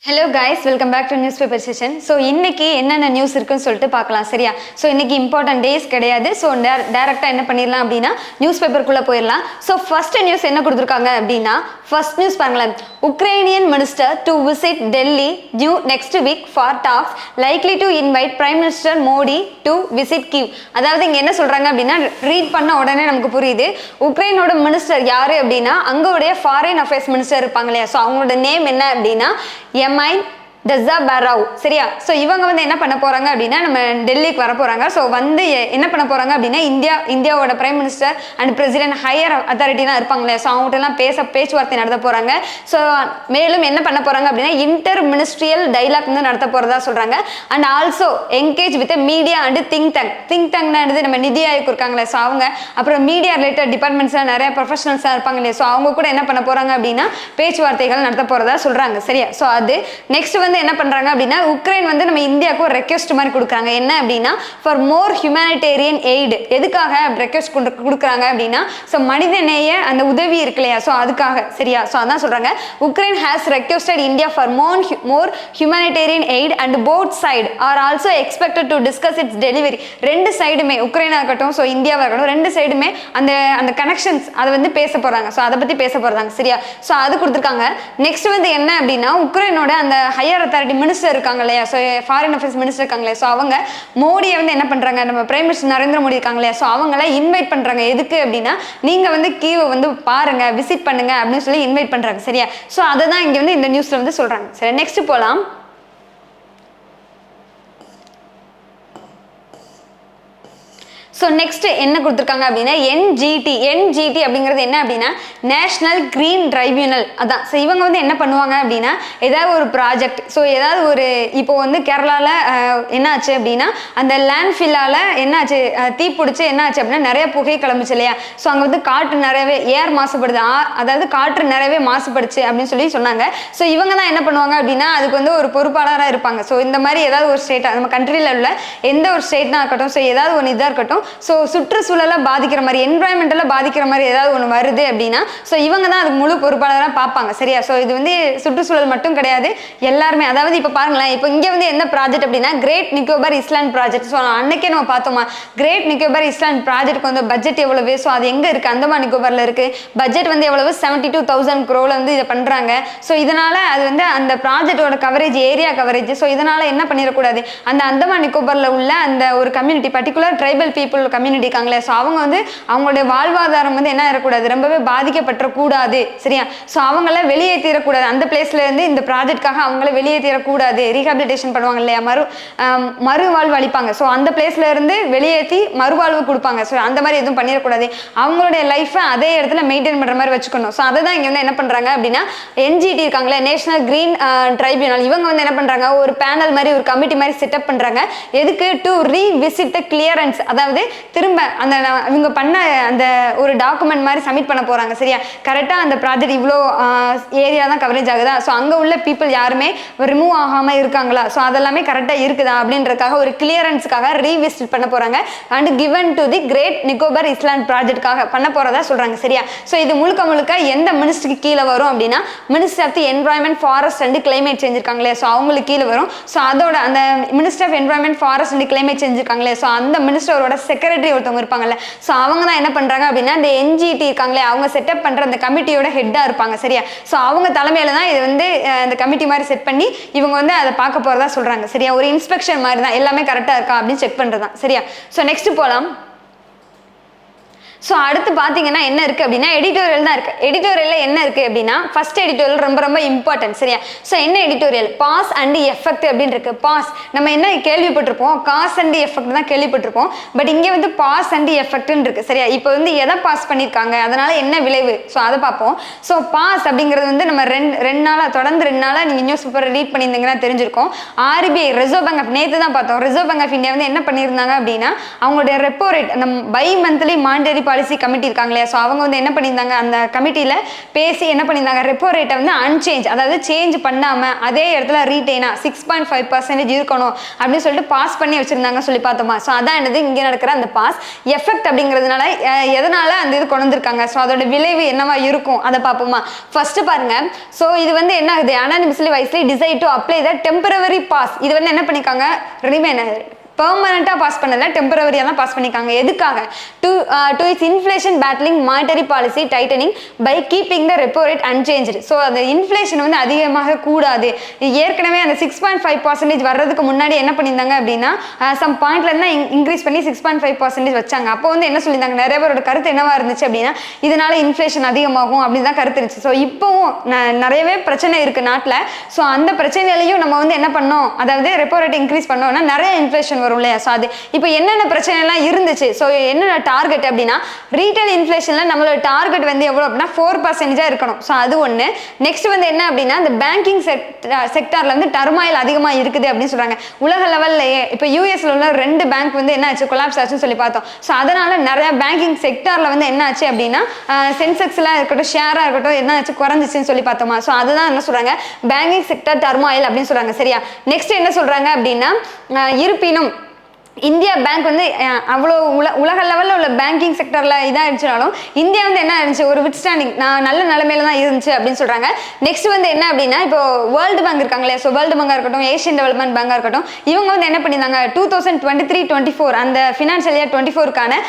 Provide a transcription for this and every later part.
Hello guys, welcome back to newspaper session. So இன்னைக்கு என்னென்ன news இருக்குன்னு சொல்லிட்டு பார்க்கலாம், சரியா? ஸோ இன்னைக்கு இம்பார்ட்டன்ட் டேஸ் கிடையாது. ஸோ டேரெக்டாக என்ன பண்ணிடலாம் அப்படின்னா நியூஸ் பேப்பருக்குள்ளே போயிடலாம். ஸோ ஃபர்ஸ்ட் நியூஸ் என்ன கொடுத்துருக்காங்க அப்படின்னா, ஃபர்ஸ்ட் நியூஸ் பாருங்களேன். Ukrainian minister to visit Delhi new next week for talks likely to invite prime minister Modi to visit Kyiv. அதாவது இங்கே என்ன சொல்கிறாங்க அப்படின்னா, ரீட் பண்ண உடனே நமக்கு புரியுது. உக்ரைனோட மினிஸ்டர் யார் அப்படின்னா அங்கோடைய ஃபாரின் அஃபேர்ஸ் மினிஸ்டர் இருப்பாங்க இல்லையா? ஸோ அவங்களோட நேம் என்ன அப்படின்னா எம்ஐ டஸாபராவ், சரியா? ஸோ இவங்க வந்து என்ன பண்ண போகிறாங்க அப்படின்னா நம்ம டெல்லிக்கு வர போகிறாங்க. ஸோ வந்து என்ன பண்ண போகிறாங்க அப்படின்னா இந்தியாவோட prime minister and president higher அத்தாரிட்டிலாம் இருப்பாங்களே, ஸோ அவங்ககிட்டலாம் பேச்சுவார்த்தை நடத்த போகிறாங்க. ஸோ மேலும் என்ன பண்ண போகிறாங்க அப்படின்னா இன்டர் மினிஸ்ட்ரியல் டைலாக் வந்து நடத்த போகிறதா சொல்கிறாங்க. And also engage with media and think டேங்க்னா நம்ம நிதி ஆயோக் இருக்காங்களே, ஸோ அவங்க அப்புறம் மீடியா ரிலேட்டட் டிபார்ட்மெண்ட்ஸ்லாம் நிறைய ப்ரொஃபஷனல்ஸாக இருப்பாங்க இல்லையா? ஸோ அவங்க கூட என்ன பண்ண போகிறாங்க அப்படின்னா பேச்சுவார்த்தைகள் நடத்த போகிறதா சொல்கிறாங்க, சரியா? ஸோ அது நெக்ஸ்ட் வந்து என்ன பண்றாங்க அப்படின்னா உக்ரைன் வந்து நம்ம இந்தியாவுக்கு ஒரு ரெக்வெஸ்ட் மாதிரி கொடுக்குறாங்க. என்ன அப்படின்னா ஃபார் மோர் ஹியூமனிடேரியன் எய்டு. எதுக்காக ரெக்வெஸ்ட் கொடுக்குறாங்க அப்படின்னா ஸோ மனிதநேய அந்த உதவி இருக்கு இல்லையா? ஸோ அதுக்காக, சரியா? ஸோ அதான் சொல்றாங்க Ukraine has requested India for more humanitarian eight and both side are also expected to discuss it's delivery. ரெண்டு சைடுமே உக்ரைனாக இருக்கட்டும் ஸோ இந்தியாவாக இருக்கட்டும் ரெண்டு சைடுமே அந்த அந்த கனெக்ஷன்ஸ் அதை வந்து பேச போறாங்க. ஸோ அதை பத்தி பேச போறாங்க, சரியா? ஸோ அது கொடுத்துருக்காங்க. நெக்ஸ்ட் வந்து என்ன அப்படின்னா உக்ரைனோட அந்த ஹையர் அத்தாரிட்டி மினிஸ்டர் இருக்காங்க இல்லையா? ஸோ ஃபாரின் அஃபேர்ஸ் மினிஸ்டர் இருக்காங்களே, ஸோ அவங்க மோடியை வந்து என்ன பண்றாங்க, நம்ம பிரைம் மினிஸ்டர் நரேந்திர மோடி இருக்காங்க இல்லையா? ஸோ அவங்கள இன்வைட் பண்றாங்க. எதுக்கு அப்படின்னா நீங்க வந்து கீவை வந்து பாருங்க, விசிட் பண்ணுங்க அப்படின்னு சொல்லி இன்வைட் பண்றாங்க, சரியா? ஸோ அதை தான் இங்க வந்து இந்த நியூஸ்ல வந்து சொல்றாங்க. சரி, நெக்ஸ்ட் போலாம். ஸோ நெக்ஸ்ட் என்ன கொடுத்துருக்காங்க அப்படின்னா என்ஜிடி அப்படிங்கிறது என்ன அப்படின்னா நேஷனல் கிரீன் ட்ரைபியூனல். அதான். ஸோ இவங்க வந்து என்ன பண்ணுவாங்க அப்படின்னா ஏதாவது ஒரு ப்ராஜெக்ட், ஸோ ஏதாவது ஒரு இப்போ வந்து கேரளாவில் என்ன ஆச்சு அப்படின்னா அந்த லேண்ட்ஃபில்லால் என்ன ஆச்சு, தீ பிடிச்சி என்ன ஆச்சு அப்படின்னா நிறைய புகை கிளம்பிச்சு இல்லையா? ஸோ அங்கே வந்து காற்று நிறையவே ஏர் மாசுபடுது, அதாவது காற்று நிறையவே மாசுபடுச்சு அப்படின்னு சொல்லி சொன்னாங்க. ஸோ இவங்க தான் என்ன பண்ணுவாங்க அப்படின்னா அதுக்கு வந்து ஒரு பொறுப்பாளராக இருப்பாங்க. ஸோ இந்த மாதிரி ஏதாவது ஒரு ஸ்டேட்டாக நம்ம கண்ட்ரியில் உள்ள எந்த ஒரு ஸ்டேட்னா இருக்கட்டும், ஸோ ஏதாவது ஒன்று இதாக இருக்கட்டும், ஸோ சுற்றுச்சூழலை பாதிக்கிற மாதிரி என்வரான்மெண்டெல்லாம் பாதிக்கிற மாதிரி ஏதாவது ஒன்று வருது அப்படின்னா ஸோ இவங்க தான் அதுக்கு முழு பொறுப்பாளராக பார்ப்பாங்க, சரியா? ஸோ இது வந்து சுற்றுச்சூழல் மட்டும் கிடையாது, எல்லாருமே. அதாவது இப்போ பாருங்களேன், இப்போ இங்கே வந்து என்ன ப்ராஜெக்ட் அப்படின்னா great Nicobar island project. So அன்னைக்கே நம்ம பார்த்தோமா கிரேட் நிக்கோபார் ஐலாண்ட் ப்ராஜெக்ட்க்கு வந்து பட்ஜெட் எவ்வளவு, ஸோ அது எங்கே இருக்குது, அந்தமான் நிக்கோபாரில் இருக்குது. பட்ஜெட் வந்து எவ்வளவு 72,000 crore வந்து இதை பண்ணுறாங்க. ஸோ இதனால் அது வந்து அந்த ப்ராஜெக்டோட கவரேஜ், ஏரியா கவரேஜ். ஸோ இதனால் என்ன பண்ணிடக்கூடாது, அந்த அந்தமான் நிக்கோபாரில் உள்ள அந்த ஒரு community, particular tribal people community இருக்காங்களே, ஸோ அவங்க வந்து அவங்களுடைய வாழ்வாதாரம் வந்து என்ன இருக்கக்கூடாது, ரொம்பவே பாதிக்கப்பட்டக்கூடாது, சரியா? ஸோ அவங்கள வெளியேற்றிடக்கூடாது, அந்த பிளேஸ்ல இருந்து இந்த ப்ராஜெக்ட்காக அவங்கள வெளியேற்றிடக்கூடாது. ரீஹாபிலிட்டேஷன் பண்ணுவாங்க இல்லையா, மறுவாழ்வு அளிப்பாங்க. ஸோ அந்த பிளேஸ்ல இருந்து வெளியேற்றி மறுவாழ்வு கொடுப்பாங்க. ஸோ அந்த மாதிரி எதுவும் பண்ணிடக்கூடாது, அவங்களுடைய லைஃப்பை அதே இடத்துல மெயின்டைன் பண்ற மாதிரி வச்சுக்கணும். ஸோ அதை தான் இங்கே வந்து என்ன பண்றாங்க அப்படின்னா என்ஜிடி இருக்காங்களே, நேஷனல் கிரீன் ட்ரைபியூனல், இவங்க வந்து என்ன பண்றாங்க ஒரு பேனல் மாதிரி ஒரு கமிட்டி மாதிரி செட்டப் பண்றாங்க. எதுக்கு, டு ரீவிசிட் த கிளியரன்ஸ். அதாவது திரும்ப அந்த இவங்க பண்ண அந்த ஒரு டாக்குமெண்ட் மாதிரி சப்மிட் பண்ண போறாங்க, சரியா? கரெக்டாக அந்த ப்ராஜெக்ட் இவ்வளோ ஏரியா தான் கவரேஜ் ஆகுதா, ஸோ அங்கே உள்ள பீப்புள் யாருமே ரிமூவ் ஆகாமல் இருக்காங்களா, ஸோ அதெல்லாமே கரெக்டாக இருக்குதா அப்படின்றதுக்காக ஒரு கிளியரன்ஸுக்காக ரீவிசிட் பண்ண போறாங்க. And given to the great Nicobar island ப்ராஜெக்ட்காக பண்ண போறதா சொல்றாங்க, சரியா? ஸோ இது முழுக்க எந்த மினிஸ்டருக்கு கீழே வரும் அப்படின்னா minister of the environment, forest and climate change இருக்காங்களே, ஸோ அவங்களுக்கு கீழே வரும். ஸோ அதோட அந்த minister of environment, forest and climate change இருக்காங்களே, ஸோ அந்த மினிஸ்டரோட செக்ரட்டரி ஒருத்தவங்க இருப்பாங்கல்ல, ஸோ அவங்க தான் என்ன பண்றாங்க அப்படின்னா இந்த என்ஜிடி இருக்காங்களே அவங்க செட்டப் பண்ற அந்த கமிட்டியோட ஹெட்டா இருப்பாங்க, சரியா? ஸோ அவங்க தலைமையில தான் இது வந்து இந்த கமிட்டி மாதிரி செட் பண்ணி இவங்க வந்து அதை பார்க்க போறதா சொல்றாங்க, சரியா? ஒரு இன்ஸ்பெக்ஷன் மாதிரி தான், எல்லாமே கரெக்டா இருக்கா அப்படின்னு செக் பண்றதுதான், சரியா? ஸோ நெக்ஸ்ட் போலாம். ஸோ அடுத்து பார்த்தீங்கன்னா என்ன இருக்குது அப்படின்னா எடிட்டோரியல் தான் இருக்குது. எடிட்டோரியலில் என்ன இருக்குது அப்படின்னா ஃபர்ஸ்ட் எடிட்டோரியல் ரொம்ப இம்பார்ட்டன்ட், சரியா? ஸோ என்ன எடிட்டோரியல், பாஸ் அண்ட் எஃபெக்ட் அப்படின்னு இருக்கு. பாஸ் நம்ம என்ன கேள்விப்பட்டிருப்போம், காஸ் அண்ட் எஃபெக்ட் தான் கேள்விப்பட்டிருப்போம். பட் இங்கே வந்து பாஸ் அண்ட் எஃபெக்ட்னு இருக்கு, சரியா? இப்போ வந்து எதை பாஸ் பண்ணியிருக்காங்க, அதனால என்ன விளைவு, ஸோ அதை பார்ப்போம். ஸோ பாஸ் அப்படிங்கிறது வந்து நம்ம ரெண்டு நாளாக தொடர்ந்து 2 நாளாக நீங்கள் நியூஸ் பேப்பர் ரீட் பண்ணியிருந்தீங்கன்னா தெரிஞ்சிருக்கும். ஆர்பிஐ ரிசர்வ் பேங்க் ஆஃப் நேற்று தான் பார்த்தோம். ரிசர்வ் பேங்க் ஆஃப் இந்தியா வந்து என்ன பண்ணியிருந்தாங்க அப்படின்னா அவங்களுடைய ரெப்போ ரேட் அந்த bimonthly monetary policy committee இருக்காங்க இல்லையா, ஸோ அவங்க வந்து என்ன பண்ணியிருந்தாங்க, அந்த கமிட்டியில் பேசி என்ன பண்ணியிருந்தாங்க, ரெப்போ ரேட்டை வந்து அன்சேஞ்ச், அதாவது சேஞ்ச் பண்ணாமல் அதே இடத்துல ரீட்டெயினா 6.5% இருக்கணும் அப்படின்னு சொல்லிட்டு பாஸ் பண்ணி வச்சிருந்தாங்க சொல்லி பார்த்தோமா. ஸோ அதான் என்னது இங்கே நடக்கிற அந்த பாஸ் எஃபெக்ட் அப்படிங்கிறதுனால எதனால அந்த இது கொண்டு வந்திருக்காங்க, ஸோ அதோட விளைவு என்னவா இருக்கும் அதை பார்ப்போமா. ஃபர்ஸ்ட் பாருங்க, ஸோ இது வந்து என்ன ஆகுது, anonymously wisely decide to apply the temporary pass. இது வந்து என்ன பண்ணிருக்காங்க, பெர்மனண்டாக பாஸ் பண்ணல, டெம்பரவரியாக தான் பாஸ் பண்ணிக்காங்க. எதுக்காக, to its inflation battling monetary policy tightening by keeping the repo rate unchanged. So அந்த இன்ஃப்ளேஷன் வந்து அதிகமாக கூடாது. ஏற்கனவே அந்த 6.5% வர்றதுக்கு முன்னாடி என்ன பண்ணியிருந்தாங்க அப்படின்னா சம் பாயிண்ட்ல இருந்தால் இன்க்ரீஸ் பண்ணி 6.5% வச்சாங்க. அப்போ வந்து என்ன சொல்லியிருந்தாங்க, நிறைய பேரோட கருத்து என்னவா இருந்துச்சு அப்படின்னா இதனால இன்ஃப்ளேஷன் அதிகமாகும் அப்படின்னு தான் கருத்து இருந்துச்சு. ஸோ இப்போவும் நிறையவே பிரச்சனை இருக்கு நாட்டில். ஸோ அந்த பிரச்சனையிலையும் நம்ம வந்து என்ன பண்ணோம், அதாவது ரெப்போ ரேட் இன்க்ரீஸ் பண்ணோம்னா நிறைய இன்ஃப்ளேஷன் வரும் இல்லையா. ஸோ அது இப்போ என்னென்ன பிரச்சனை எல்லாம் இருந்துச்சு, ஸோ என்னென்ன டார்கெட் அப்படின்னா ரீட்டைல் இன்ஃப்ளேஷன்ல நம்மளோட டார்கெட் வந்து எவ்வளோ அப்படின்னா 4% இருக்கணும். ஸோ அது ஒன்று. நெக்ஸ்ட் வந்து என்ன அப்படின்னா இந்த பேங்கிங் செக்டார்ல வந்து டர்மாயில் அதிகமாக இருக்குது அப்படின்னு சொல்றாங்க. உலக லெவல்லையே இப்போ யூஎஸ்ல உள்ள 2 பேங்க் வந்து என்ன ஆச்சு, கொலாப்ஸ் ஆச்சுன்னு சொல்லி பார்த்தோம். ஸோ அதனால நிறைய பேங்கிங் செக்டார்ல வந்து என்ன ஆச்சு அப்படின்னா சென்செக்ஸ்லாம் இருக்கட்டும், ஷேரா இருக்கட்டும், என்ன ஆச்சு குறைஞ்சிச்சுன்னு சொல்லி பார்த்தோமா. ஸோ அதுதான் என்ன சொல்றாங்க, பேங்கிங் செக்டார் டர்மாயில் அப்படின்னு சொல்றாங்க. சரியா. நெக்ஸ்ட் என்ன சொல்றாங்க அப்படின்னா இருப்பினும் இந்தியா பேங்க் வந்து அவ்வளோ உலக லெவலில் உள்ள பேங்கிங் செக்டரில் இதாகிடுச்சுனாலும் இந்தியா வந்து என்ன இருந்துச்சு, ஒரு விட்ஸ்டாண்டிங் நல்ல நிலைமையில தான் இருந்துச்சு அப்படின்னு சொல்கிறாங்க. நெக்ஸ்ட் வந்து என்ன அப்படின்னா இப்போ வேர்ல்டு பேங்க் இருக்காங்களே, ஸோ வேர்ல்டு பேங்காக இருக்கட்டும், ஏஷியன் டெவலப்மெண்ட் பேங்காக இருக்கட்டும், இவங்க வந்து என்ன பண்ணியிருந்தாங்க 2023-24 அந்த ஃபினான்ஷியல் இயர் 24க்கான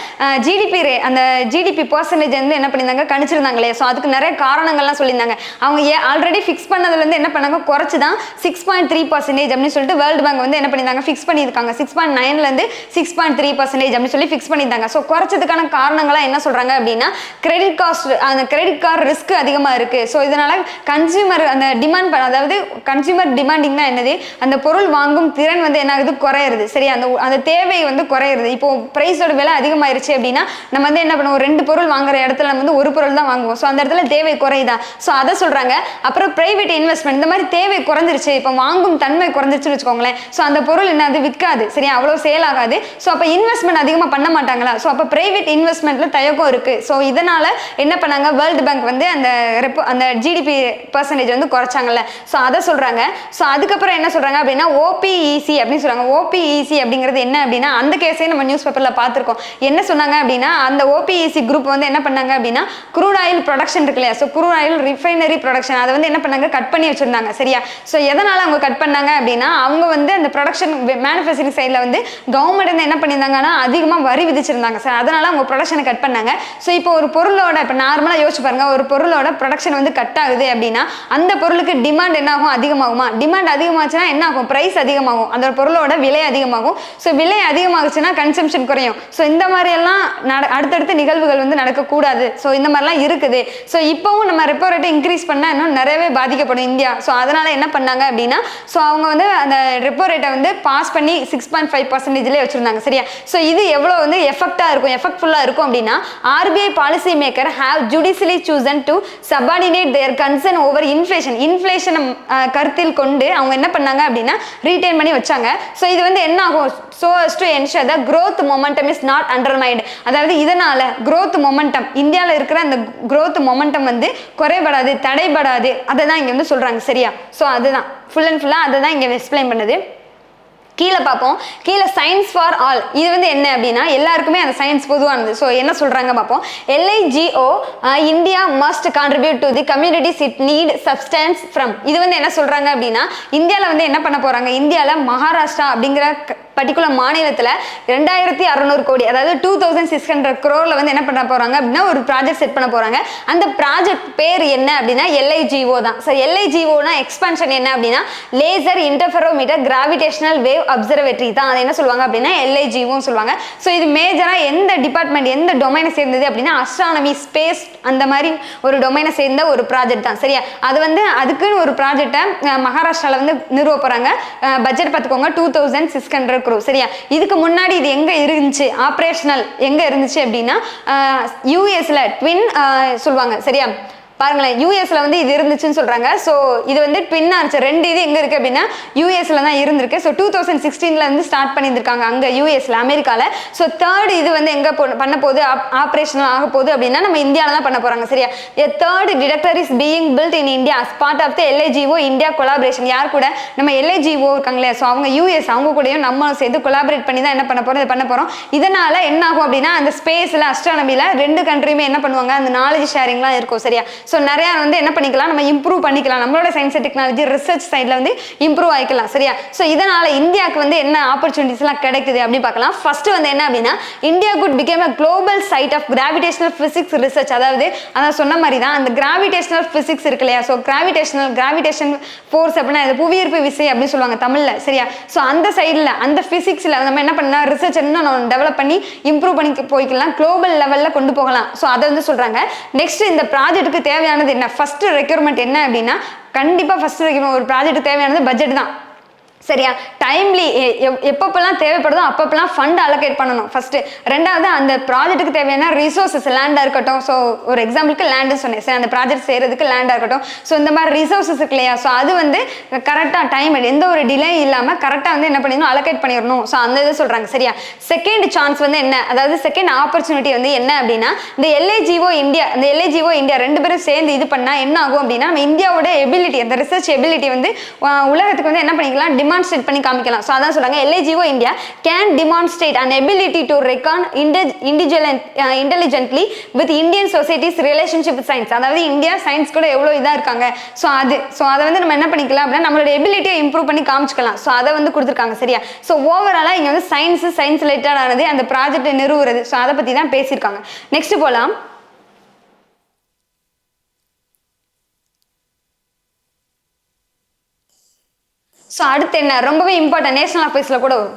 ஜிடிபி பர்சன்டேஜ் வந்து என்ன பண்ணியிருந்தாங்க கணிச்சிருந்தாங்களே. ஸோ அதுக்கு நிறைய காரணங்கள்லாம் சொல்லியிருந்தாங்க. அவங்க ஆல்ரெடி ஃபிக்ஸ் பண்ணதுலேருந்து என்ன பண்ணாங்க, குறைச்சி தான் 6.3% அப்படின்னு சொல்லிட்டு வேர்ல்டு பேங்க் வந்து என்ன பண்ணியிருந்தாங்க ஃபிக்ஸ் பண்ணியிருக்காங்க. 6.9 6.3% அப்படின்னு சொல்லி ஃபிக்ஸ் பண்ணிட்டாங்க. ஸோ குறைச்சதுக்கான காரணங்களா என்ன சொல்றாங்க அப்படின்னா கிரெடிட் காஸ்ட், அந்த கிரெடிட் கார்டு ரிஸ்க் அதிகமா இருக்கு. ஸோ இதனால கன்சியூமர் அந்த டிமாண்ட், அதாவது கன்சியூமர் டிமாண்டிங் தான் என்னது, அந்த பொருள் வாங்கும் திறன் வந்து என்ன ஆகுது, குறையிறது. சரி, அந்த தேவை வந்து குறையிறது. இப்போ பிரைஸோட விலை அதிகமாயிருச்சு அப்படின்னா நம்ம வந்து என்ன பண்ணுவோம், 2 பொருள் வாங்குற இடத்துல நம்ம வந்து ஒரு பொருள் தான் வாங்குவோம். ஸோ அந்த இடத்துல தேவை குறையுதா, ஸோ அதை சொல்றாங்க. அப்புறம் பிரைவேட் இன்வெஸ்ட்மெண்ட், இந்த மாதிரி தேவை குறைஞ்சிருச்சு, இப்போ வாங்கும் தன்மை குறைஞ்சிருச்சுன்னு வச்சுக்கோங்களேன். ஸோ அந்த பொருள் என்ன அது விற்காது. சரி, அவ்வளோ சேல் ஆகாது. ஸோ அப்போ இன்வெஸ்ட்மெண்ட் அதிகமாக பண்ண மாட்டாங்களா, ஸோ அப்போ பிரைவேட் இன்வெஸ்ட்மெண்ட்ல தயக்கம் இருக்கு. ஸோ இதனால என்ன பண்ணாங்க, வேர்ல்டு பேங்க் வந்து அந்த ஜிடிபி பர்சன்டேஜ் வந்து குறைச்சாங்கல்ல. ஸோ அதை சொல்றாங்க. ஸோ அதுக்கப்புறம் என்ன சொல்றாங்க அப்படின்னா ஓபிஇசி அப்படின்னு சொல்றாங்க. ஓபிஇசி அப்படிங்கிறது என்ன அப்படின்னா அந்த கேஸே நம்ம நியூஸ் பேப்பர்ல பார்த்துருக்கோம். என்ன சொன்னாங்க அப்படின்னா அந்த ஓபிஇசி குரூப் வந்து என்ன பண்ணாங்க அப்படின்னா க்ரூட் ஆயில் ப்ரொடக்ஷன் இருக்கு இல்லையா, so crude oil refinery production அதை வந்து என்ன பண்ணாங்க, கட் பண்ணி வச்சிருந்தாங்க. சரியா. ஸோ எதனால அவங்க கட் பண்ணாங்க அப்படின்னா அவங்க வந்து அந்த ப்ரொடக்ஷன் மேனுஃபேக்சரிங் சைடில் வந்து கவர்மெண்ட் என்ன பண்ணியிருந்தாங்கன்னா அதிகமாக வரி விதிச்சிருந்தாங்க சார், அதனால அவங்க ப்ரொடக்ஷனை கட் பண்ணாங்க. ஸோ இப்போ ஒரு பொருளோட இப்போ நார்மலாக யோசிச்சு பாருங்க, ஒரு பொருளோட ப்ரொடக்ஷன் வந்து கட் ஆகுது அப்படின்னா அந்த பொருளுக்கு டிமாண்ட் என்ன ஆகும், அதிகமாகுமா. டிமாண்ட் அதிகமாச்சுன்னா என்ன ஆகும், பிரைஸ் அதிகமாகும், அந்த பொருளோட விலை அதிகமாகும். ஸோ விலை அதிகமாகுச்சுன்னா கன்சம்ஷன் குறையும். ஸோ இந்த மாதிரி எல்லாம் அடுத்தடுத்த நிகழ்வுகள் வந்து நடக்கக்கூடாது. ஸோ இந்த மாதிரிலாம் இருக்குது. ஸோ இப்போவும் நம்ம ரெப்போ ரேட்டை இன்க்ரீஸ் பண்ணால் இன்னும் நிறையவே பாதிக்கப்படும் இந்தியா. ஸோ அதனால என்ன பண்ணாங்க அப்படின்னா ஸோ அவங்க வந்து அந்த ரெப்போ ரேட்டை வந்து பாஸ் பண்ணி 6.5% வச்சிருந்தாங்க. சரியா. ஸோ இது எவ்வளோ வந்து எஃபெக்டாக இருக்கும், எஃபெக்ட்ஃபுல்லாக இருக்கும் அப்படின்னா RBI policy maker have judicially chosen to subordinate their concern over inflation கருத்தில் கொண்டு அவங்க என்ன பண்ணாங்க அப்படின்னா ரீடைன் பண்ணி வச்சாங்க. ஸோ இது வந்து என்ன ஆகும், so as to ensure the growth momentum is not undermined. அதாவது இதனால growth momentum இந்தியாவில் இருக்கிற அந்த growth momentum வந்து குறைபடாது, தடைபடாது, அதை தான் இங்கே வந்து சொல்றாங்க. சரியா. ஸோ அதுதான் ஃபுல் அண்ட் ஃபுல்லாக அதை தான் இங்கே எக்ஸ்பிளைன் பண்ணுது. கீழே பார்ப்போம். கீழே சயின்ஸ் ஃபார் ஆல், இது வந்து என்ன அப்படின்னா எல்லாருக்குமே அந்த சயின்ஸ் பொதுவானது. ஸோ என்ன சொல்றாங்க பார்ப்போம். LIGO India must contribute to the communities it NEET substance from. இது வந்து என்ன சொல்றாங்க அப்படின்னா இந்தியாவில் வந்து என்ன பண்ண போறாங்க, இந்தியாவில் மகாராஷ்டிரா அப்படிங்கிற பர்டிகுலர் மாநிலத்தில் 2600 கோடி, அதாவது 2600 crore வந்து என்ன பண்ண போறாங்க அப்படின்னா ஒரு ப்ராஜெக்ட் செட் பண்ண போறாங்க. அந்த ப்ராஜெக்ட் பேர் என்ன அப்படின்னா LIGO தான். ஸோ LIGOனா எக்ஸ்பான்ஷன் என்ன அப்படின்னா laser interferometer gravitational wave observatory தான். அதை என்ன சொல்லுவாங்க அப்படின்னா LIGO சொல்லுவாங்க. ஸோ இது மேஜராக எந்த டிபார்ட்மெண்ட் எந்த டொமைனை சேர்ந்தது அப்படின்னா அஸ்ட்ரானமி, ஸ்பேஸ் அந்த மாதிரி ஒரு டொமைனை சேர்ந்த ஒரு ப்ராஜெக்ட் தான். சரியா. அது வந்து அதுக்குன்னு ஒரு ப்ராஜெக்டை மகாராஷ்டிராவில் வந்து நிறுவ போறாங்க. பட்ஜெட் பார்த்துக்கோங்க 2600 crore. சரியா. இதுக்கு முன்னாடி இது எங்க இருந்துச்சு, ஆப்ரேஷனல் எங்க இருந்துச்சு அப்படின்னா யூஎஸ்ல ட்வின் சொல்லுவாங்க. சரியா. பாருங்களேன், யூஎஸ்ல வந்து இது இருந்துச்சுன்னு சொல்றாங்க. ஸோ இது வந்து பின்னாச்சு 2 இது எங்க இருக்கு அப்படின்னா யூஎஸ்ல தான் இருந்திருக்கு. ஸோ 2016ல வந்து ஸ்டார்ட் பண்ணியிருக்காங்க அங்க யூஎஸ்ல, அமெரிக்கால. ஸோ 3rd இது வந்து எங்க பண்ண போகுது, ஆப்ரேஷனல் ஆக போகுது அப்படின்னா நம்ம இந்தியாவில தான் பண்ண போறாங்க. சரியா? A 3rd detector is being built in India as part of the LIGO India collaboration. யார் கூட? நம்ம LIGO இருக்காங்களே, ஸோ அவங்க யூஎஸ், அவங்க கூடயும் நம்ம சேர்ந்து கொலாபரேட் பண்ணி தான் என்ன பண்ண போறோம், இது பண்ண போறோம். இதனால என்ன ஆகும் அப்படின்னா அந்த ஸ்பேஸ்ல, அஸ்ட்ரானமில 2 கண்ட்ரியுமே என்ன பண்ணுவாங்க, அந்த நாலேஜ் ஷேரிங்லாம் இருக்கும். சரியா? ஸோ நிறைய வந்து என்ன பண்ணிக்கலாம், நம்ம இம்ப்ரூவ் பண்ணிக்கலாம், நம்மளோட சயின்ஸ் அண்ட் டெக்னாலஜி ரிசர்ச் சைட்ல வந்து இம்ப்ரூவ் ஆயிக்கலாம். சரியா? ஸோ இதனால இந்தியாவுக்கு வந்து என்ன ஆப்பர்ச்சுனிட்டிஸ் எல்லாம் கிடைக்குது அப்படி பார்க்கலாம். ஃபர்ஸ்ட் வந்து என்ன அப்படின்னா India good became a global site of gravitational physics research. அதாவது அதான் சொன்ன மாதிரி தான் அந்த கிராவிடேஷனல் பிசிக்ஸ் இருக்கு இல்லையா, ஸோ கிராவிடேஷன் ஃபோர்ஸ் அப்படின்னா இது புவியீர்ப்பு விசை அப்படின்னு சொல்லுவாங்க தமிழ்ல. சரியா? ஸோ அந்த சைடில் அந்த பிசிக்ஸ்ல நம்ம என்ன பண்ணலாம், ரிசர்ச் இன்னும் டெவலப் பண்ணி இம்ப்ரூவ் பண்ணி போய்க்கலாம், குளோபல் லெவல்ல கொண்டு போகலாம். ஸோ அதை வந்து சொல்றாங்க. நெக்ஸ்ட் இந்த ப்ராஜெக்ட்டுக்கு தேவையானது என்ன, ஃபர்ஸ்ட் ரெக்யர்மெண்ட் என்ன அப்படின்னா கண்டிப்பா ஃபர்ஸ்ட் ரெக்யர்மெண்ட் ஒரு ப்ராஜெக்ட் தேவையானது பட்ஜெட் தான். சரியா? டைம்லி எப்பப்பெல்லாம் தேவைப்படுதோ அப்பப்பெல்லாம் ஃபண்ட் அலோகேட் பண்ணணும் ஃபர்ஸ்ட். ரெண்டாவது அந்த ப்ராஜெக்ட்டுக்கு தேவையான ரிசோர்ஸஸ், லேண்டாக இருக்கட்டும். ஸோ ஒரு எக்ஸாம்பிளுக்கு லேண்டு சொன்னேன். சரி, அந்த ப்ராஜெக்ட் செய்யறதுக்கு லேண்டாக இருக்கட்டும். ஸோ இந்த மாதிரி ரிசோர்ஸஸ் இருக்கு இல்லையா, ஸோ அது வந்து கரெக்டாக டைம் எந்த ஒரு டிலே இல்லாமல் கரெக்டாக வந்து என்ன பண்ணிடணும், அலோகேட் பண்ணிடணும். ஸோ அந்த இது சொல்றாங்க. சரியா? செகண்ட் சான்ஸ் வந்து என்ன, அதாவது செகண்ட் ஆப்பர்ச்சுனிட்டி வந்து என்ன அப்படின்னா இந்த LIGO இந்தியா, இந்த LIGO இந்தியா 2 பேரும் சேர்ந்து இது பண்ணா என்ன ஆகும் அப்படின்னா நம்ம இந்தியாவோட எபிலிட்டி, அந்த ரிசர்ச் எபிலிட்டி வந்து உலகத்துக்கு வந்து என்ன பண்ணிக்கலாம், demonstrate பண்ணி காமிக்கலாம். சோ அதான் சொல்றாங்க LIGO India can demonstrate an ability to reckon intelligently with Indian society's relationship with science. அதாவது இந்தியா சயின்ஸ் கூட எவ்வளவு இதா இருக்காங்க. சோ அதை வந்து நம்ம என்ன பண்ணிக்கலாம் அப்படின்னா நம்மளோட எபிலிட்டியை இம்ப்ரூவ் பண்ணி காமிச்சுக்கலாம். சோ அதை வந்து கொடுத்துருக்காங்க. சரியா? சோ ஓவராலா இங்க வந்து சயின்ஸ் ரிலேட்டட் ஆனது அந்த ப்ராஜெக்ட் நிறுவுறது. சோ அதை பத்தி தான் பேசியிருக்காங்க. நெக்ஸ்ட் போலாம். ஸோ அடுத்து என்ன ரொம்பவே இம்பார்ட்டன்ட், நேஷனல் ஆஃபீஸில் கூட வரும்.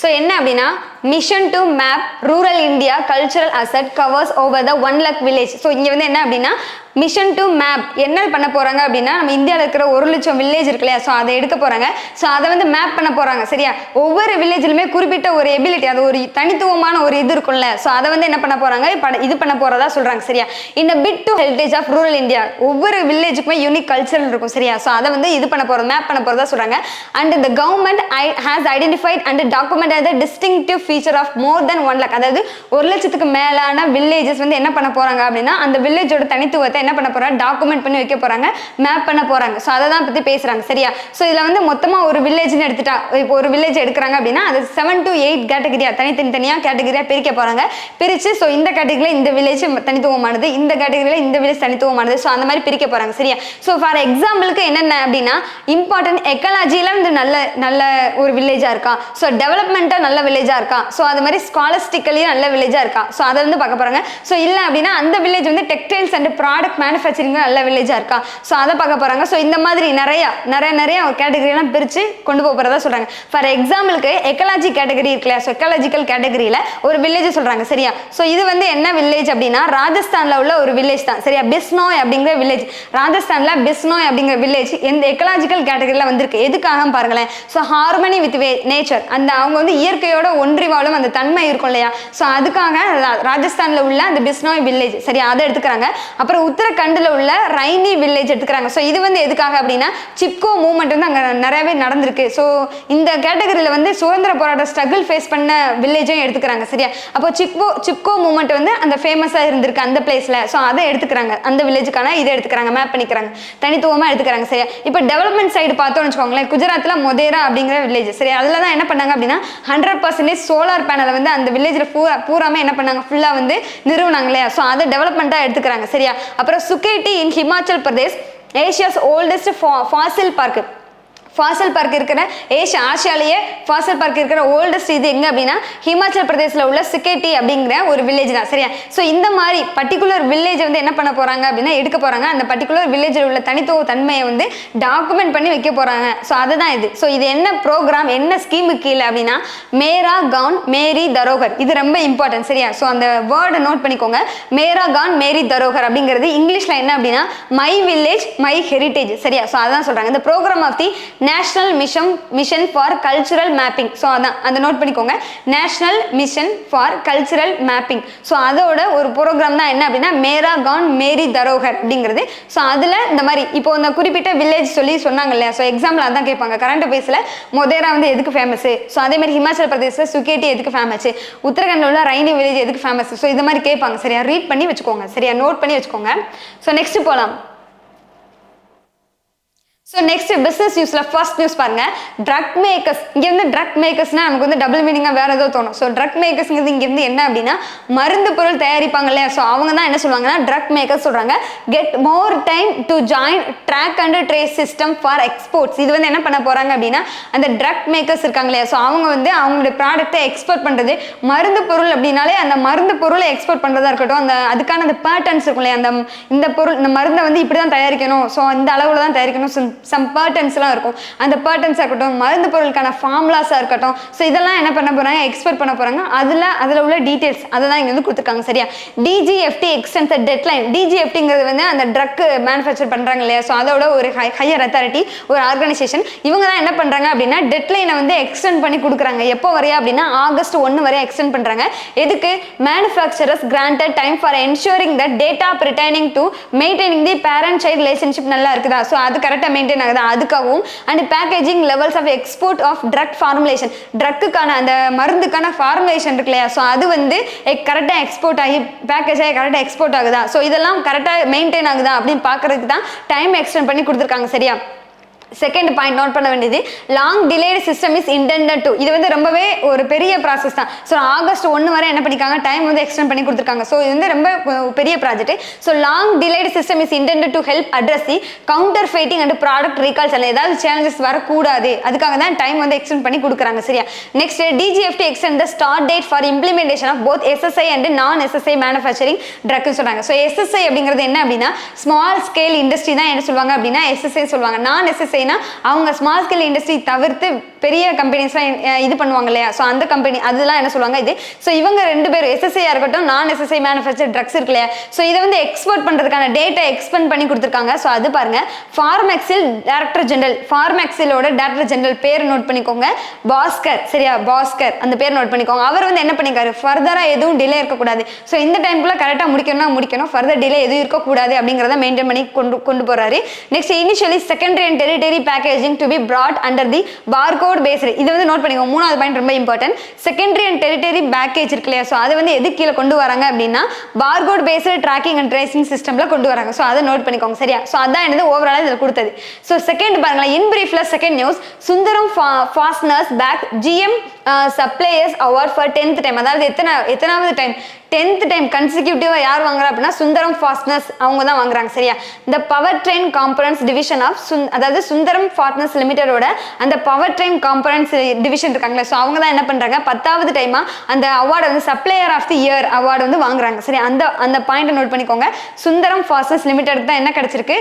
ஸோ என்ன அப்படின்னா mission to map rural India cultural asset covers over the 1 lakh village. So இங்கே வந்து என்ன அப்படின்னா மிஷன் டு மேப் என்ன பண்ண போறாங்க அப்படின்னா நம்ம இந்தியாவில் இருக்கிற 1 லட்சம் வில்லேஜ் இருக்கு இல்லையா, ஸோ அதை எடுக்க போறாங்க. ஸோ அதை வந்து மேப் பண்ண போறாங்க. சரியா? ஒவ்வொரு வில்லேஜ்லுமே குறிப்பிட்ட ஒரு எபிலிட்டி, அது ஒரு தனித்துவமான ஒரு இது இருக்கும்ல, ஸோ அதை வந்து என்ன பண்ண போறாங்க, இது பண்ண போறதா சொல்றாங்க. சரியா? இந்த bid to heritage of rural India, ஒவ்வொரு வில்லேஜுக்குமே யூனிக் கல்ச்சர் இருக்கும். சரியா? ஸோ அதை வந்து இது பண்ண போறோம், மேப் பண்ண போறதா சொல்றாங்க. And the government has identified and document as a distinctive feature of more than 1 lakh. அதாவது 1 லட்சத்துக்கு மேலான வில்லேஜஸ் வந்து என்ன பண்ண போறாங்க அப்படின்னா அந்த வில்லேஜோட தனித்துவத்தை என்ன பண்ண போறாங்க, டாக்குமெண்ட் பண்ணி வைக்க போறாங்க, மேப் பண்ண போறாங்க. ஸோ அதை தான் பத்தி பேசுறாங்க. சரியா? ஸோ இதுல வந்து மொத்தமா ஒரு வில்லேஜ்னு எடுத்துட்டா, இப்போ ஒரு வில்லேஜ் எடுக்கிறாங்க அப்படின்னா அது 7 to 8 கேட்டகரியா தனித்தனியா கேட்டகரியா பிரிக்க போறாங்க. பிரிச்சு ஸோ இந்த கேட்டகரியில இந்த வில்லேஜ் தனித்துவமானது, இந்த கேட்டகரியில இந்த வில்லேஜ் தனித்துவமானது. ஸோ அந்த மாதிரி பிரிக்க போறாங்க. சரியா? ஸோ ஃபார் எக்ஸாம்பிளுக்கு என்னென்ன அப்படின்னா இம்பார்ட்டன்ட் எக்காலஜியில வந்து நல்ல ஒரு வில்லேஜா இருக்கா, ஸோ டெவலப்மெண்டா நல்ல வில்லேஜா இருக்கா, ஸோ அது மாதிரி ஸ்காலஸ்டிக்கலி நல்ல வில்லேஜா இருக்கா, ஸோ அதை வந்து பார்க்க போறாங்க. ஸோ இல்ல அப்படின்னா அந்த வில்லேஜ் வந்து டெக்ஸ்டைல்ஸ் அண்ட் ப்ராடக்ட் மேனுஃபேக்சரிங் நல்ல வில்லேஜா இருக்கா, ஸோ அதை பார்க்க போறாங்க. ஸோ இந்த மாதிரி நிறைய கேட்டகரி எல்லாம் பிரிச்சு கொண்டு போறதா சொல்றாங்க. ஃபார் எக்ஸாம்பிளுக்கு எக்காலஜி கேட்டகரி இருக்குல்ல, ஸோ எக்காலஜிக்கல் கேட்டகரியில ஒரு வில்லேஜ் சொல்றாங்க. சரியா? ஸோ இது வந்து என்ன வில்லேஜ் அப்படின்னா ராஜஸ்தான்ல உள்ள ஒரு வில்லேஜ் தான். சரியா? பிஸ்னோய் அப்படிங்கிற வில்லேஜ், ராஜஸ்தான்ல பிஸ்னோய் அப்படிங்கிற வில்லேஜ் எந்த எக்காலஜிக்கல் கேட்டகரியில வந்திருக்கு. எதுக்காக பாருங்களேன், ஸோ ஹார்மனி வித் நேச்சர், அந்த அவங்க வந்து இயற்கையோட ஒன்றி வாழும் அந்த தன்மை இருக்கும் இல்லையா, ஸோ அதுக்காக ராஜஸ்தான்ல உள்ள அந்த பிஸ்னோய் வில்லேஜ். சரியா? அதை எடுத்துக்கிறாங்க. அப்புறம் உத்தரகண்ட்ல உள்ள ரைனி வில்லேஜ் எடுத்துக்கிறாங்க. ஸோ இது வந்து எதுக்காக அப்படின்னா சிப்கோ மூவ்மெண்ட் வந்து அங்கே நிறையவே நடந்திருக்கு. ஸோ இந்த கேட்டகரியில வந்து சுதந்திர போராட்ட ஸ்ட்ரகிள் ஃபேஸ் பண்ண வில்லேஜும் எடுத்துக்கிறாங்க. சரியா? அப்போ சிப்கோ மூவ்மெண்ட் வந்து அந்த ஃபேமஸாக இருந்திருக்கு அந்த பிளேஸ்ல. ஸோ அதை எடுத்துக்கிறாங்க, அந்த வில்லேஜுக்கான இதை எடுத்துக்கிறாங்க, மேப் பண்ணிக்கிறாங்க, தனித்துவமா எடுத்துக்கிறாங்க. சரியா? இப்போ டெவலப்மெண்ட் சைடு பார்த்தோம்னு வச்சுக்கோங்களேன், குஜராத்ல மொதேரா அப்படிங்கிற வில்லேஜ். சரி, அதில் தான் என்ன பண்ணாங்க அப்படின்னா 100% சோலார் பேனலை வந்து அந்த வில்லேஜில் பூராமே என்ன பண்ணாங்க, ஃபுல்லாக வந்து நிறுவனாங்க இல்லையா, ஸோ அதை டெவலப்மெண்ட்டாக எடுத்துக்கிறாங்க. சரியா? அப்புறம் Suketi in Himachal Pradesh Asia's oldest fossil park இருக்கிற ஆசியாலேயே ஃபாசில் பார்க் இருக்கிற ஓல்டஸ்ட் இது எங்க அப்படின்னா ஹிமாச்சல் பிரதேசில் உள்ள சுகேட்டி அப்படிங்கிற ஒரு வில்லேஜ் தான். சரியா? ஸோ இந்த மாதிரி பர்டிகுலர் வில்லேஜ் வந்து என்ன பண்ண போறாங்க அப்படின்னா எடுக்க போறாங்க, அந்த பர்டிகுலர் வில்லேஜில் உள்ள தனித்துவ தன்மையை வந்து டாக்குமெண்ட் பண்ணி வைக்க போறாங்க. ஸோ அதுதான் இது. ஸோ இது என்ன ப்ரோக்ராம், என்ன ஸ்கீமுக்கு கீழே அப்படின்னா மேரா கவுன் மேரி தரோகர், இது ரொம்ப இம்பார்ட்டன்ட். சரியா? ஸோ அந்த வேர்டை நோட் பண்ணிக்கோங்க, மேரா கவுன் மேரி தரோகர் அப்படிங்கிறது இங்கிலீஷ்ல என்ன அப்படின்னா மை வில்லேஜ் மை ஹெரிட்டேஜ். சரியா? ஸோ அதான் சொல்றாங்க. இந்த programme of the national mission for cultural mapping. So அதான் அதை நோட் பண்ணிக்கோங்க, national mission for cultural mapping. So அதோட ஒரு ப்ரோக்ராம் தான் என்ன அப்படின்னா மேரா கான் மேரி தரோகர் அப்படிங்கிறது. ஸோ அதில் இந்த மாதிரி இப்போ இந்த குறிப்பிட்ட வில்லேஜ் சொன்னாங்க இல்லையா, ஸோ எக்ஸாம்பிள் அதான் கேட்பாங்க. கரண்ட் அஃபேர்ஸில் மொதேரா வந்து எதுக்கு ஃபேமஸ், ஸோ அதே மாதிரி ஹிமாச்சல் பிரதேசில் சுகேட்டி எதுக்கு ஃபேமஸ், உத்தரகாண்டில் உள்ள ரைனி வில்லேஜ் எதுக்கு ஃபேமஸ். ஸோ இது மாதிரி கேட்பாங்க சரியா, ரீட் பண்ணி வச்சுக்கோங்க சரியா, நோட் பண்ணி வச்சுக்கோங்க. ஸோ நெக்ஸ்ட் போகலாம். ஸோ நெக்ஸ்ட் பிஸ்னஸ் நியூஸில் ஃபர்ஸ்ட் நியூஸ் பாருங்க, ட்ரக் மேக்கர்ஸ். இங்கே வந்து ட்ரக் மேக்கர்ஸ்னால் நமக்கு வந்து டபுள் மீனிங்காக வேறு ஏதோ தோணும். ஸோ ட்ரக் மேக்கர்ஸ்ங்கிறது இங்கேருந்து என்ன அப்படின்னா மருந்து பொருள் தயாரிப்பாங்க இல்லையா, ஸோ அவங்க தான் என்ன சொல்லுவாங்கன்னா ட்ரக் மேக்கர்ஸ் சொல்கிறாங்க. Get more time to join track and trace system for exports. இது வந்து என்ன பண்ண போகிறாங்க அப்படின்னா அந்த ட்ரக் மேக்கர்ஸ் இருக்காங்க இல்லையா, ஸோ அவங்க வந்து அவங்களுடைய ப்ராடக்ட்டை எக்ஸ்போர்ட் பண்ணுறது. மருந்து பொருள் அப்படின்னாலே அந்த மருந்து பொருளை எக்ஸ்போர்ட் பண்ணுறதா இருக்கட்டும், அந்த அதுக்கான அந்த பேட்டர்ன்ஸ் இருக்கும் இல்லையா, அந்த இந்த பொருள் இந்த மருந்தை வந்து இப்படி தான் தயாரிக்கணும், ஸோ இந்த அளவில் தான் தயாரிக்கணும், சம் பேட்டர்ன்ஸ்லாம் இருக்கும். அந்த பேட்டர்ன்ஸாக இருக்கட்டும், மருந்து பொருளுக்கான ஃபார்முலாஸாக இருக்கட்டும், ஸோ இதெல்லாம் என்ன பண்ண போகிறாங்க, எக்ஸ்போர்ட் பண்ண போகிறாங்க. அதில் உள்ள டீட்டெயில்ஸ் அதை தான் இங்கே வந்து கொடுத்துருக்காங்க சரியா. DGFT extends deadline. டிஜிஎஃப்டிங்கிறது வந்து அந்த ட்ரக் மேனுஃபேக்சர் பண்ணுறாங்க இல்லையா, ஸோ அதோட ஒரு ஹையர் அத்தாரிட்டி, ஒரு ஆர்கனைசேஷன். இவங்க தான் என்ன பண்ணுறாங்க அப்படின்னா டெட்லைனை வந்து எக்ஸ்டெண்ட் பண்ணி கொடுக்குறாங்க. எப்போ வரையா அப்படின்னா August 1 வரையா எக்ஸ்டெண்ட் பண்ணுறாங்க. எதுக்கு, manufacturers granted time for ensuring the data pertaining to maintaining the parent child relationship நல்லா இருக்குதா, ஸோ அது கரெக்டாக மெயின்டைன் ஆகுதா அதுக்காகவும், and packaging levels of export of drug formulation. ட்ரக்குக்கான அந்த மருந்துக்கான ஃபார்முலேஷன் இருக்கு இல்லையா, ஸோ அது வந்து கரெக்டாக எக்ஸ்போர்ட் ஆகி பேக்கேஜ் ஆகி கரெக்டாக எக்ஸ்போர்ட் ஆகுதா, ஸோ இதெல்லாம் கரெக்டாக மெயின்டைன் ஆகுதா அப்படின்னு பார்க்கறதுக்கு தான் டைம் எக்ஸ்டெண்ட் பண்ணி கொடுத்துருக்காங்க சரியா. செகண்ட் பாயிண்ட் நோட் பண்ண வேண்டியது, long delayed system is intended to. இது வந்து ரொம்பவே ஒரு பெரிய ப்ராசஸ் தான். ஸோ August 1 வரை என்ன பண்ணிக்காங்க, டைம் வந்து எக்ஸ்டெண்ட் பண்ணி கொடுத்துருக்காங்க. ஸோ இது வந்து ரொம்ப பெரிய project. So long delayed system is intended to help address the counterfeiting and product recalls. ஏதாவது சேலஞ்சஸ் வரக்கூடாது, அதுக்காக தான் டைம் வந்து எக்ஸ்டெண்ட் பண்ணி கொடுக்குறாங்க சரியா. Next, DGFT extend the start date for implementation of both SSI and non SSI manufacturing ட்ரக்னு சொல்றாங்க. ஸோ எஸ்எஸ்ஐ அப்படிங்கிறது என்ன அப்படின்னா ஸ்மால் ஸ்கேல் இண்டஸ்ட்ரி தான் என்ன சொல்லுவாங்க அப்படின்னா எஸ்எஸ்ஐ சொல்லுவாங்க. நான் எஸ்எஸ்ஐ அவங்க ஸ்மால் ஸ்கேல் இண்டஸ்ட்ரி தவிர்த்து பெரிய கம்பெனிஸ்லாம் இது பண்ணுவாங்க இல்லையா, ஸோ அந்த கம்பெனி அதெல்லாம் என்ன சொல்லுவாங்க இது. ஸோ இவங்க ரெண்டு பேரும் எஸ்எஸ்ஐயாக இருக்கட்டும், நான் எஸ்எஸ்ஐ மேனுஃபேக்சர் ட்ரக்ஸ் இருக்கு இல்லையா, ஸோ இதை வந்து எக்ஸ்போர்ட் பண்ணுறதுக்கான டேட்டா எக்ஸ்பெண்ட் பண்ணி கொடுத்துருக்காங்க. ஸோ அது பாருங்க, ஃபார்மெக்சில் டைரக்டர் ஜெனரல், ஃபார்மெக்சிலோட டைரக்டர் ஜெனரல் பேர் நோட் பண்ணிக்கோங்க, பாஸ்கர் சரியா, பாஸ்கர் அந்த பேர் நோட் பண்ணிக்கோங்க. அவர் வந்து என்ன பண்ணிக்காரு, ஃபர்தராக எதுவும் டிலே இருக்கக்கூடாது, ஸோ இந்த டைம்குள்ளே கரெக்டாக முடிக்கணும், ஃபர்தர் டிலே எதுவும் இருக்கக்கூடாது அப்படிங்கிறத மெயின்டைன் பண்ணி கொண்டு போறாரு. Next, initially secondary and tertiary packaging to be brought under the barcode based. இது வந்து நோட் பண்ணிக்கோங்க, மூணாவது பாயிண்ட் ரொம்ப important. Secondary and territory package இருக்கு இல்லையா, ஸோ அதை வந்து எது கீழே கொண்டு வராங்க அப்படின்னா barcode based tracking and tracing சிஸ்டம்ல கொண்டு வராங்க. ஸோ அதை நோட் பண்ணிக்கோங்க சரியா. ஸோ அதான் என்னது ஓவரால் இதில் கொடுத்தது. ஸோ செகண்ட் பாருங்களேன், இன் பிரீஃப்ல second news, Sundaram fasteners bag GM suppliers award for 10th time. அதாவது எத்தனாவது டைம், 10th டைம் கன்சிக்யூட்டிவா யார் வாங்குறா அப்படின்னா சுந்தரம் ஃபாஸ்னர்ஸ் அவங்க தான் வாங்குறாங்க சரியா. இந்த power train components division of அதாவது சுந்தரம் ஃபாஸ்னர்ஸ் லிமிடெடோட அந்த பவர் ட்ரெயின் காம்பனன்ட்ஸ் டிவிஷன் இருக்காங்களே, ஸோ அவங்க தான் என்ன பண்றாங்க 10வது டைமா அந்த அவார்டு வந்து supplier of the year award வந்து வாங்குறாங்க சரி. அந்த பாயிண்ட் நோட் பண்ணிக்கோங்க. சுந்தரம் ஃபாஸ்னர்ஸ் லிமிடெட் தான் என்ன கிடைச்சிருக்கு,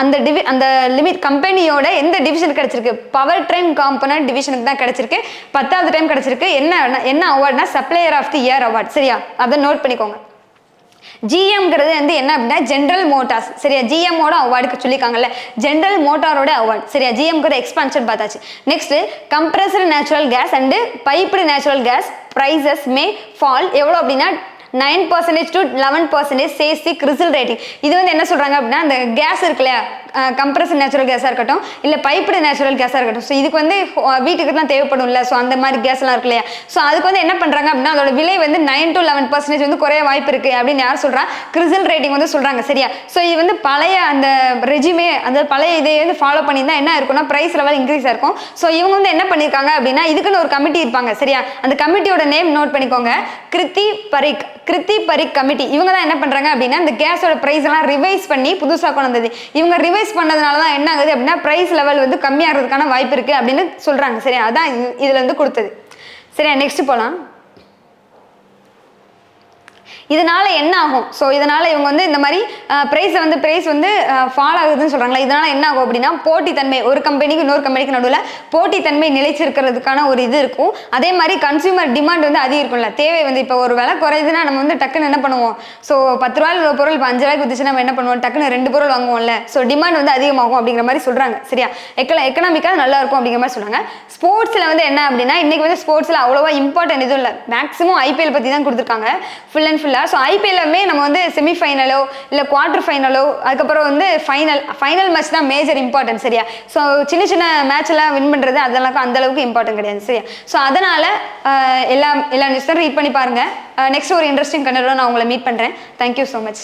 அந்த லிமிட் கம்பெனியோட எந்த டிவிஷன் கிடைச்சிருக்கு, பவர் ட்ரெயின் காம்பனன்ட் டிவிஷனுக்கு தான் கிடைச்சிருக்கு, 10வது டைம் கிடைச்சிருக்கு. என்ன அவார்ட்னா supplier of the year award சரியா, அதை நோட் பண்ணிக்கோங்க. ஜிஎம்ங்கிறது வந்து என்ன அப்படின்னா ஜென்ரல் மோட்டார்ஸ் சரியா, ஜிஎம்மோட அவார்டுக்கு சொல்லியிருக்காங்கல்ல, ஜென்ரல் மோட்டாரோட அவார்டு சரியா. ஜிஎம்ங்கிற எக்ஸ்பான்ஷன் பார்த்தாச்சு. Next, compressed natural gas and piped natural gas prices may fall எவ்வளோ அப்படின்னா 9% to 11% says the CRISIL rating. இது வந்து என்ன சொல்றாங்க அப்படின்னா அந்த கேஸ் இருக்கு இல்லையா, கம்ப்ரஸ்ட் நேச்சுரல் கேஸாக இருக்கட்டும் இல்லை பைப்டு நேச்சுரல் கேஸாக இருக்கட்டும், ஸோ இதுக்கு வந்து வீட்டுக்கு தான் தேவைப்படும்ல, ஸோ அந்த மாதிரி கேஸ்லாம் இருக்கு இல்லையா, ஸோ அதுக்கு வந்து என்ன பண்ணுறாங்க அப்படின்னா அதோட விலை வந்து 9 to 11% வந்து குறைய வாய்ப்பு இருக்குது அப்படின்னு யார் சொல்கிறா, CRISIL ரேட்டிங் வந்து சொல்கிறாங்க சரியா. ஸோ இது வந்து பழைய அந்த ரெஜிமே அந்த பழைய இதை வந்து ஃபாலோ பண்ணியிருந்தா என்ன இருக்கும்னா ப்ரைஸ் லெவல் இன்க்ரீஸ் ஆயிருக்கும். ஸோ இவங்க வந்து என்ன பண்ணியிருக்காங்க அப்படின்னா இதுக்குன்னு ஒரு கமிட்டி இருப்பாங்க சரியா, அந்த கமிட்டியோட நேம் நோட் பண்ணிக்கோங்க, கிருத்தி பரிக் கமிட்டி. இவங்க தான் என்ன பண்றாங்க அப்படின்னா இந்த கேஸோட பிரைஸ் எல்லாம் ரிவைஸ் பண்ணி புதுசாக கொண்டு வந்தது. இவங்க ரிவைஸ் பண்ணதுனால தான் என்ன ஆகுது அப்படின்னா பிரைஸ் லெவல் வந்து கம்மியாகிறதுக்கான வாய்ப்பு இருக்கு அப்படின்னு சொல்றாங்க சரியா. அதான் இதுல வந்து கொடுத்தது சரியா. நெக்ஸ்ட் போலாம். இதனால என்ன ஆகும்? ஸோ இதனால இவங்க வந்து இந்த மாதிரி பிரைஸ் வந்து ஃபால் ஆகுதுன்னு சொல்றாங்களா, இதனால என்ன ஆகும் அப்படின்னா போட்டித்தன்மை, ஒரு கம்பெனிக்கு இன்னொரு கம்பெனிக்கு நடுவில் போட்டித்தன்மை நிலைச்சிருக்கிறதுக்கான ஒரு இது இருக்கும். அதே மாதிரி கன்சியூமர் டிமாண்ட் வந்து அதிகம் இருக்கும்ல, தேவை வந்து இப்போ ஒரு விலை குறையுதுன்னா நம்ம வந்து டக்குன்னு என்ன பண்ணுவோம், ஸோ 10 ரூபாயில் ஒரு பொருள் இப்போ 5 ரூபாய்க்கு வித்துச்சு நம்ம என்ன பண்ணுவோம், டக்குன்னு 2 பொருள் வாங்குவோம்ல. ஸோ டிமாண்ட் வந்து அதிகமாகும் அப்படிங்கிற மாதிரி சொல்றாங்க. சரியா, எக்கனாமிக்காக நல்லா இருக்கும் அப்படிங்கிற மாதிரி சொல்றாங்க. ஸ்போர்ட்ஸ்ல வந்து என்ன அப்படின்னா இன்னைக்கு வந்து ஸ்போர்ட்ஸ்ல அவ்வளோவா இம்பார்ட்டன்ட் எதுவும் இல்லை, மேக்ஸிமம் ஐபிஎல் பற்றி தான் கொடுத்துருக்காங்க ஃபுல் அண்ட் ஃபுல்லாக. ஸோ ஐபிஎல்லுமே நம்ம வந்து செமிஃபைனலோ இல்லை குவார்டர் ஃபைனலோ அதுக்கப்புறம் வந்து ஃபைனல் மேட்ச் தான் மேஜர் இம்பார்ட்டன்ட். சரியா, ஸோ சின்ன சின்ன மேட்ச்லாம் வின் பண்ணுறது அதெல்லாம் அந்த அளவுக்கு இம்பார்ட்டன்ட் கிடையாது. சரியா, ஸோ அதனால எல்லா நியூஸும் ரீட் பண்ணி பாருங்க. நெக்ஸ்ட் ஒரு இன்ட்ரெஸ்டிங் கண்டென்ட்டோட நான் உங்களை மீட் பண்ணுறேன். Thank you so much.